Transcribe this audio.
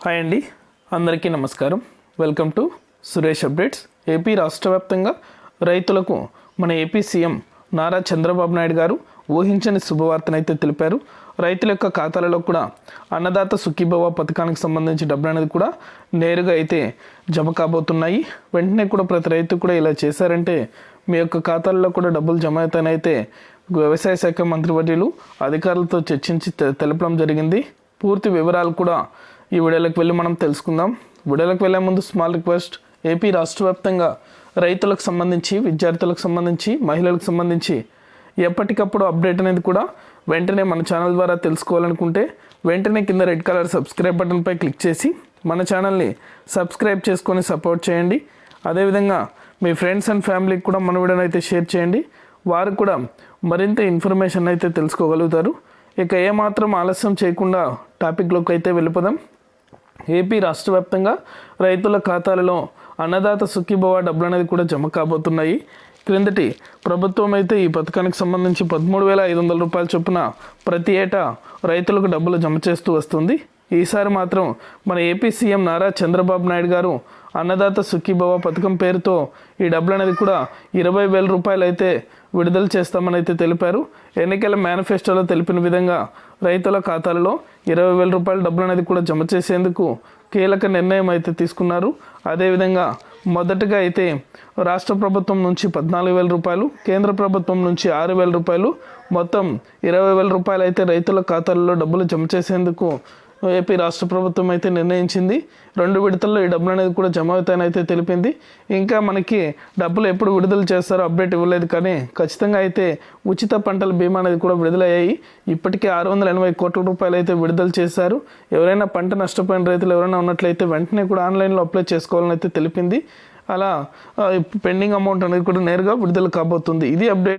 Hi అండి, అందరికీ నమస్కారం. Welcome to Suresh updates. AP రాష్ట్ర వ్యాప్తంగా రైతులకు మన ఏపీ సీఎం నారా చంద్రబాబు నాయుడు గారు ఊహించని శుభవార్తనైతే తెలిపారు. రైతుల యొక్క ఖాతాలలో కూడా అన్నదాత సుఖీభవ పథకానికి సంబంధించి డబ్బులు అనేది కూడా నేరుగా అయితే జమ కాబోతున్నాయి. వెంటనే కూడా ప్రతి రైతు కూడా ఇలా చేశారంటే మీ యొక్క ఖాతాల్లో కూడా డబ్బులు జమ అవుతానైతే వ్యవసాయ శాఖ మంత్రివర్యులు అధికారులతో చర్చించి తెలపడం జరిగింది. పూర్తి వివరాలు కూడా ఈ వీడియోలోకి వెళ్ళి మనం తెలుసుకుందాం. వీడియోలోకి వెళ్ళే ముందు స్మాల్ రిక్వెస్ట్, ఏపీ రాష్ట్ర వ్యాప్తంగా రైతులకు సంబంధించి, విద్యార్థులకు సంబంధించి, మహిళలకు సంబంధించి ఎప్పటికప్పుడు అప్డేట్ అనేది కూడా వెంటనే మన ఛానల్ ద్వారా తెలుసుకోవాలనుకుంటే వెంటనే కింద రెడ్ కలర్ సబ్స్క్రైబ్ బటన్పై క్లిక్ చేసి మన ఛానల్ని సబ్స్క్రైబ్ చేసుకొని సపోర్ట్ చేయండి. అదేవిధంగా మీ ఫ్రెండ్స్ అండ్ ఫ్యామిలీకి కూడా మన వీడియోని అయితే షేర్ చేయండి. వారు కూడా మరింత ఇన్ఫర్మేషన్ అయితే తెలుసుకోగలుగుతారు. ఇక ఏమాత్రం ఆలస్యం చేయకుండా టాపిక్లోకి అయితే వెళ్ళిపోదాం. ఏపీ రాష్ట్ర వ్యాప్తంగా రైతుల ఖాతాలలో అన్నదాత సుఖీభవ డబ్బులు అనేది కూడా జమ కాబోతున్నాయి. క్రిందటి ప్రభుత్వం అయితే ఈ పథకానికి సంబంధించి 13,500 రూపాయల చొప్పున ప్రతి ఏటా రైతులకు డబ్బులు జమ చేస్తూ వస్తుంది. ఈసారి మాత్రం మన ఏపీ సీఎం నారా చంద్రబాబు నాయుడు గారు అన్నదాత సుఖీభవ పథకం పేరుతో ఈ డబ్బులు అనేది కూడా 20,000 రూపాయలు అయితే విడుదల చేస్తామని అయితే తెలిపారు. ఎన్నికల మేనిఫెస్టోలో తెలిపిన విధంగా రైతుల ఖాతాలలో 20,000 రూపాయల డబ్బులు అనేది కూడా జమ చేసేందుకు కీలక నిర్ణయం అయితే తీసుకున్నారు. అదేవిధంగా మొదటగా అయితే రాష్ట్ర ప్రభుత్వం నుంచి 14,000 రూపాయలు, కేంద్ర ప్రభుత్వం నుంచి 6,000 రూపాయలు, మొత్తం 20,000 రూపాయలు అయితే రైతుల ఖాతాలలో డబ్బులు జమ చేసేందుకు ఏపీ రాష్ట్ర ప్రభుత్వం అయితే నిర్ణయించింది. 2 విడతల్లో ఈ డబ్బులు అనేది కూడా జమ అవుతాయని అయితే తెలిపింది. ఇంకా మనకి డబ్బులు ఎప్పుడు విడుదల చేస్తారో అప్డేట్ ఇవ్వలేదు, కానీ ఖచ్చితంగా అయితే ఉచిత పంటల బీమా అనేది కూడా విడుదలయ్యాయి. ఇప్పటికే 680 కోట్ల రూపాయలు అయితే విడుదల చేశారు. ఎవరైనా పంట నష్టపోయిన రైతులు ఎవరైనా ఉన్నట్లయితే వెంటనే కూడా ఆన్లైన్లో అప్లై చేసుకోవాలని అయితే తెలిపింది. అలా పెండింగ్ అమౌంట్ అనేది కూడా నేరుగా విడుదల కాబోతుంది. ఇది అప్డేట్.